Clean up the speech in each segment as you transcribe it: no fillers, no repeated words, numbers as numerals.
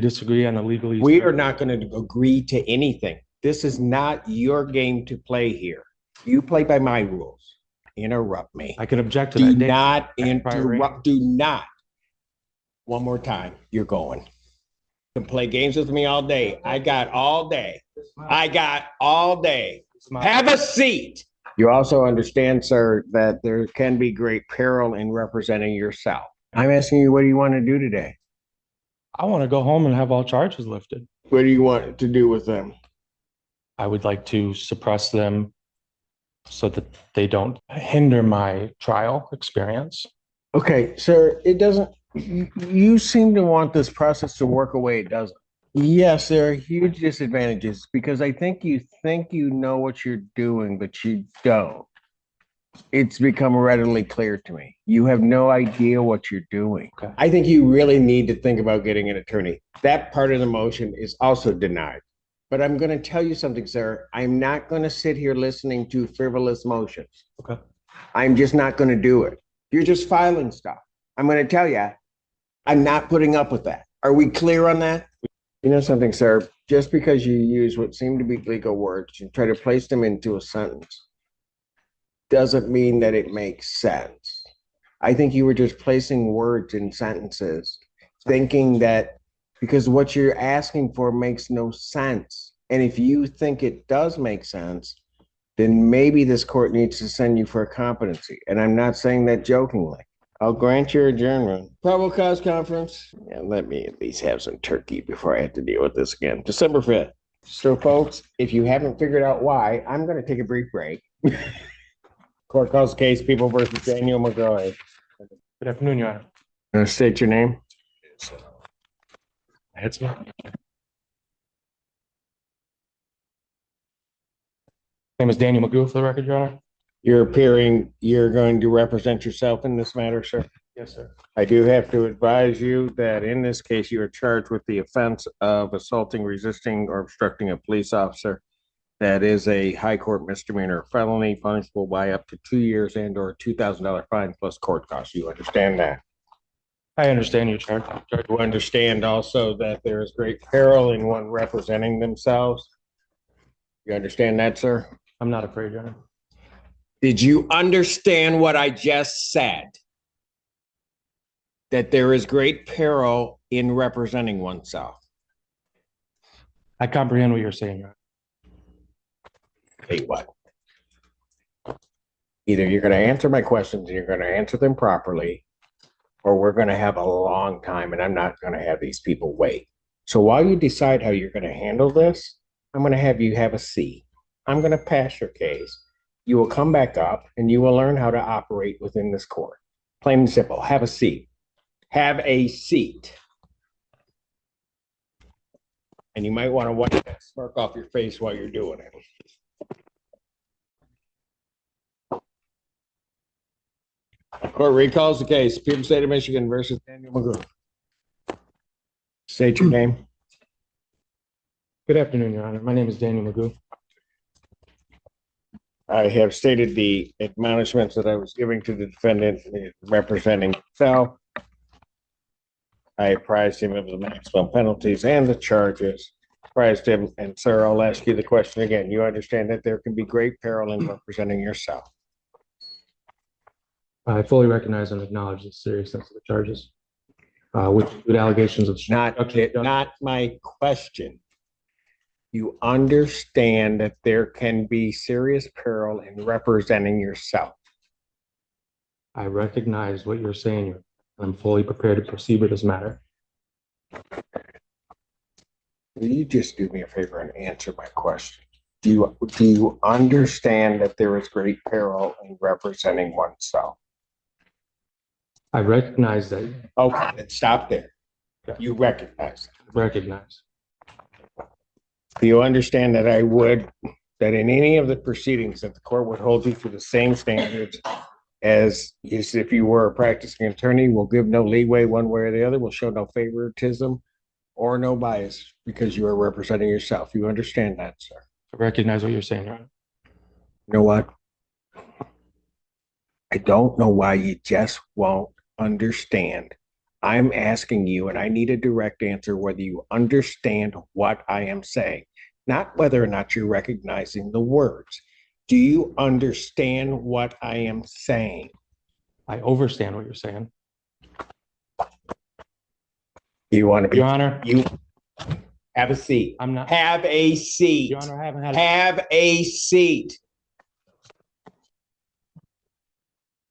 Disagree on the legalese. We are not going to agree to anything. This is not your game to play here. You play by my rules. Interrupt me. I can object to Do that. not interrupt. Do not. One more time. You're going. You can play games with me all day. I got all day. I got all day. Have a seat. You also understand, sir, that there can be great peril in representing yourself. I'm asking you, what do you want to do today? I want to go home and have all charges lifted. What do you want to do with them? I would like to suppress them so that they don't hinder my trial experience. Okay, sir, it doesn't, you seem to want this process to work away, it doesn't. Yes, there are huge disadvantages because I think you know what you're doing, but you don't. It's become readily clear to me. You have no idea what you're doing. Okay. I think you really need to think about getting an attorney. That part of the motion is also denied. But I'm going to tell you something, sir. I'm not going to sit here listening to frivolous motions. Okay. I'm just not going to do it. You're just filing stuff. I'm going to tell you, I'm not putting up with that. Are we clear on that? You know something, sir? Just because you use what seem to be legal words and try to place them into a sentence doesn't mean that it makes sense. I think you were just placing words in sentences, thinking that because what you're asking for makes no sense. And if you think it does make sense, then maybe this court needs to send you for a competency. And I'm not saying that jokingly. I'll grant your adjournment. Probable cause conference. Yeah, let me at least have some turkey before I have to deal with this again. December 5th. So folks, if you haven't figured out why, I'm going to take a brief break. Court calls the case, People versus Daniel McGoy. Good afternoon, Your Honor. Going to state your name? It's me. Name is Daniel McGoo for the record, Your Honor. You're going to represent yourself in this matter, sir? Yes, sir. I do have to advise you that in this case, you are charged with the offense of assaulting, resisting, or obstructing a police officer. That is a high court misdemeanor felony, punishable by up to 2 years and or $2,000 fine plus court costs. You understand that? I understand your charge. You understand also that there is great peril in one representing themselves. You understand that, sir? I'm not afraid, Your Honor. Did you understand what I just said? That there is great peril in representing oneself. I comprehend what you're saying, Your Honor. Tell you what. Either you're going to answer my questions and you're going to answer them properly, or we're going to have a long time and I'm not going to have these people wait. So while you decide how you're going to handle this, I'm going to have you have a seat. I'm going to pass your case. You will come back up and you will learn how to operate within this court. Plain and simple. Have a seat. Have a seat. And you might want to wipe that smirk off your face while you're doing it. Court recalls the case, People State of Michigan versus Daniel McGrew. State your name. Good afternoon, Your Honor. My name is Daniel McGoo. I have stated the admonishments that I was giving to the defendant representing himself. I apprised him of the maximum penalties and the charges. Apprised him, and sir, I'll ask you the question again. You understand that there can be great peril in representing yourself. I fully recognize and acknowledge the seriousness of the charges, which include allegations of Not my question. You understand that there can be serious peril in representing yourself. I recognize what you're saying. I'm fully prepared to proceed with this matter. Will you just do me a favor and answer my question? Do you understand that there is great peril in representing oneself? I recognize that. Okay, let's stop there. You recognize that. Recognize. Do you understand that that in any of the proceedings that the court would hold you to the same standards as if you were a practicing attorney, will give no leeway one way or the other, will show no favoritism or no bias because you are representing yourself. You understand that, sir? I recognize what you're saying, Your Honor. You know what? I don't know why you just won't understand I'm asking you, and I need a direct answer whether you understand what I am saying, not whether or not you're recognizing the words. Do you understand what I am saying? I overstand what you're saying. You want to be, Your Honor, you have a seat. I'm not. Have a seat. Your Honor, I haven't had. Have a seat.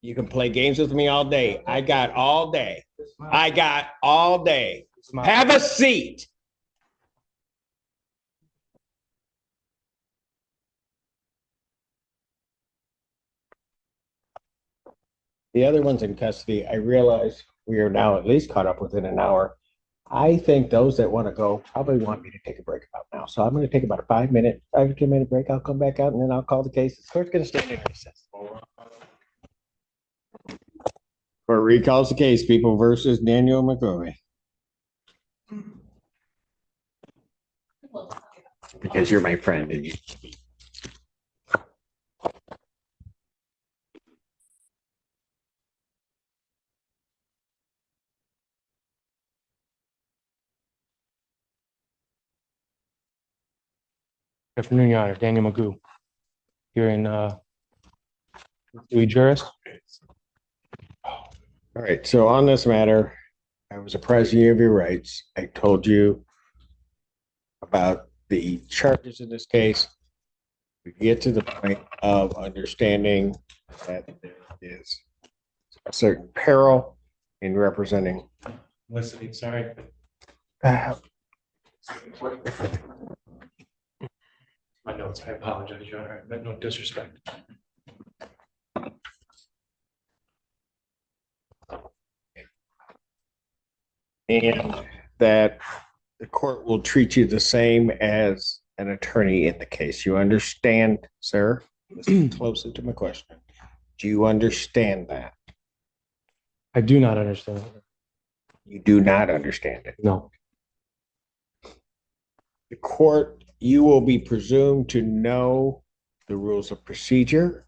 You can play games with me all day. I got all day. I got all day. Have a seat. The other one's in custody. I realize we are now at least caught up within an hour. I think those that want to go probably want me to take a break about now. So I'm going to take about a 5 to 10 minute break. I'll come back out and then I'll call the case. The court's going to stand in recess. Court recalls the case, People versus Daniel McCoy. Because you're my friend and you. Good afternoon, Your Honor. Daniel Magoo here in Sui Juris. All right. So on this matter, I was apprised you of your rights. I told you about the charges in this case. We get to the point of understanding that there is a certain peril in representing. Listening, sorry. My notes, I apologize, Your Honor. I meant no disrespect. And that the court will treat you the same as an attorney in the case. You understand, sir? Listen closely to my question. Do you understand that? I do not understand. You do not understand it. No. The court, you will be presumed to know the rules of procedure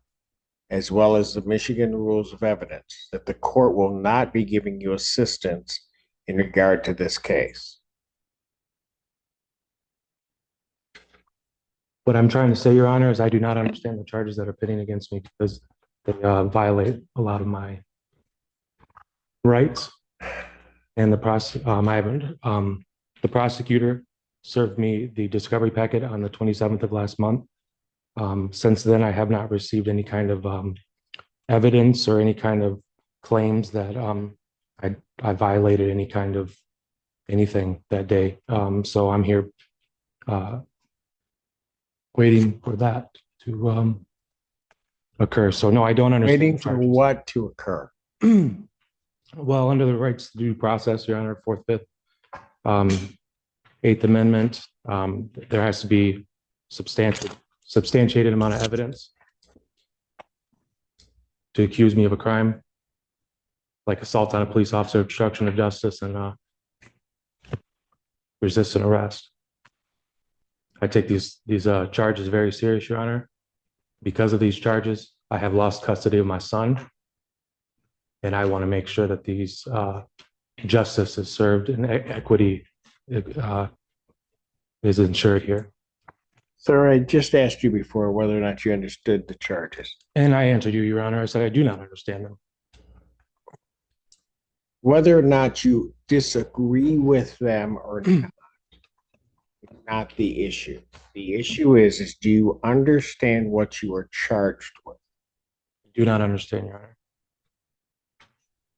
as well as the Michigan rules of evidence, that the court will not be giving you assistance in regard to this case. What I'm trying to say, Your Honor, is I do not understand the charges that are pitting against me because they violate a lot of my rights. And the prosecutor served me the discovery packet on the 27th of last month. Since then, I have not received any kind of evidence or any kind of claims that I violated any kind of anything that day. So I'm here waiting for that to occur. So no, I don't understand. Waiting for what to occur? Well, under the rights to due process, Your Honor, 4th, 5th, 8th Amendment, there has to be substantiated amount of evidence to accuse me of a crime, like assault on a police officer, obstruction of justice, and resisting arrest. I take these charges very serious, Your Honor. Because of these charges, I have lost custody of my son, and I want to make sure that these justice is served and equity is ensured here. Sir, I just asked you before whether or not you understood the charges. And I answered you, Your Honor. I said I do not understand them. Whether or not you disagree with them or not the issue. The issue is do you understand what you are charged with? I do not understand, Your Honor.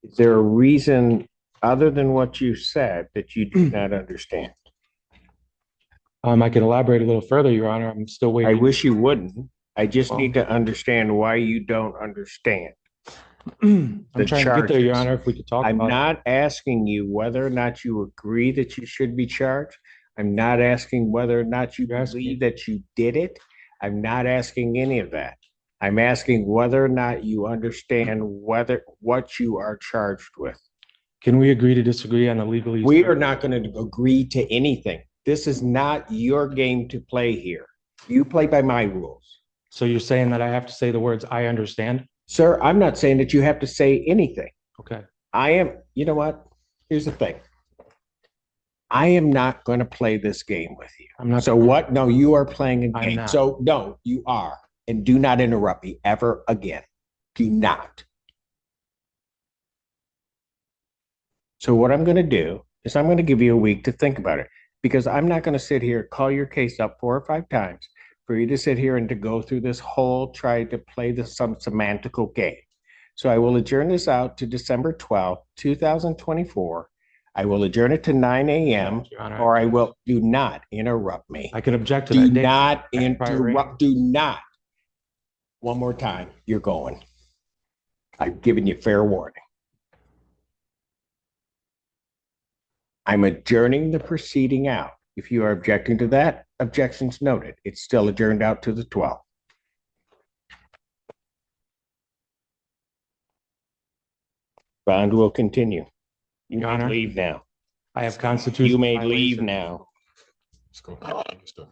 Is there a reason other than what you said that you do not understand? I can elaborate a little further, Your Honor. I'm still I waiting. wish you wouldn't. I just need to understand why you don't understand. I'm trying to get there, Your charges. Honor, if we could talk I'm about it. not asking you whether or not you agree that you should be charged. I'm not asking whether or not you You're asking- believe that you did it. I'm not asking any of that. I'm asking whether or not you understand what you are charged with. Can we agree to disagree on the legalese? We are not going to agree to anything. This is not your game to play here. You play by my rules. So you're saying that I have to say the words "I understand"? Sir, I'm not saying that you have to say anything. Okay. I am, you know what? here's the thing. I am not going to play this game with you. I'm not. So what? No, you are playing a I'm game. not. So no, you are. And do not interrupt me ever again. Do not. So what I'm going to do is I'm going to give you a week to think about it because I'm not going to sit here, call your case up 4 or 5 times for you to sit here and to go through this whole, try to play some semantical game. So I will adjourn this out to December 12th, 2024. I will adjourn it to 9 a.m. Your Honor. or I will do not interrupt me. I can object to Do that date. not Prior interrupt. Do not. One more time. You're going. I've given you fair warning. I'm adjourning the proceeding out. If you are objecting to that, objections noted. It's still adjourned out to the 12th. Bond will continue. You Your may Honor. leave now. I have constitutional. You may violation. leave now. Let's go. Let's go.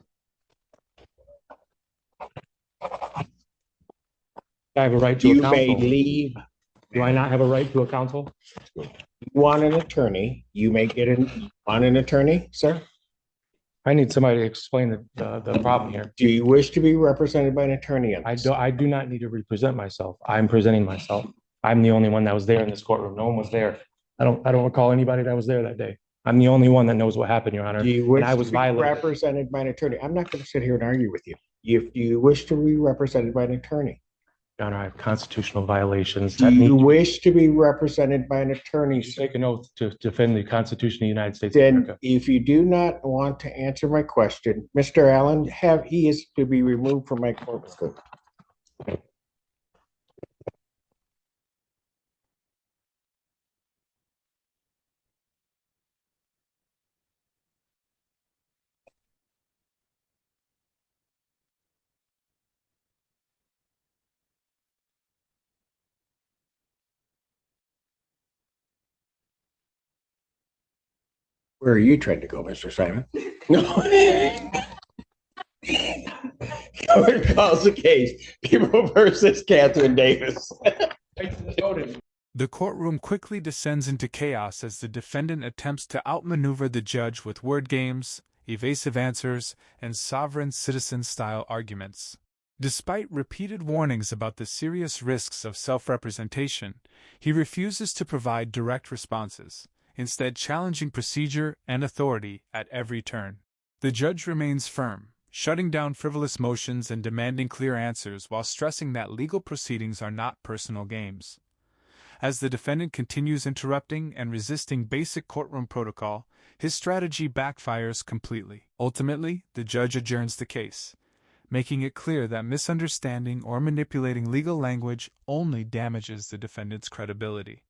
I have a right to You a may counsel. leave. Do I not have a right to a counsel? You want an attorney? You may get on an attorney, sir? I need somebody to explain the problem here. Do you wish to be represented by an attorney? I do not need to represent myself. I'm presenting myself. I'm the only one that was there in this courtroom. No one was there. I don't recall anybody that was there that day. I'm the only one that knows what happened, Your Honor. Do you wish And I was to be violated. represented by an attorney? I'm not going to sit here and argue with you. If you wish to be represented by an attorney, Your Honor, I have constitutional violations. do that you need- wish to be represented by an attorney, You sir? take an oath to defend the Constitution of the United States of Then America. if you do not want to answer my question, Mr. Allen, he is to be removed from my courtroom. Where are you trying to go, Mr. Simon? No. Court calls the case. People versus Catherine Davis. The courtroom quickly descends into chaos as the defendant attempts to outmaneuver the judge with word games, evasive answers, and sovereign citizen-style arguments. Despite repeated warnings about the serious risks of self-representation, he refuses to provide direct responses, instead challenging procedure and authority at every turn. The judge remains firm, shutting down frivolous motions and demanding clear answers while stressing that legal proceedings are not personal games. As the defendant continues interrupting and resisting basic courtroom protocol, his strategy backfires completely. Ultimately, the judge adjourns the case, making it clear that misunderstanding or manipulating legal language only damages the defendant's credibility.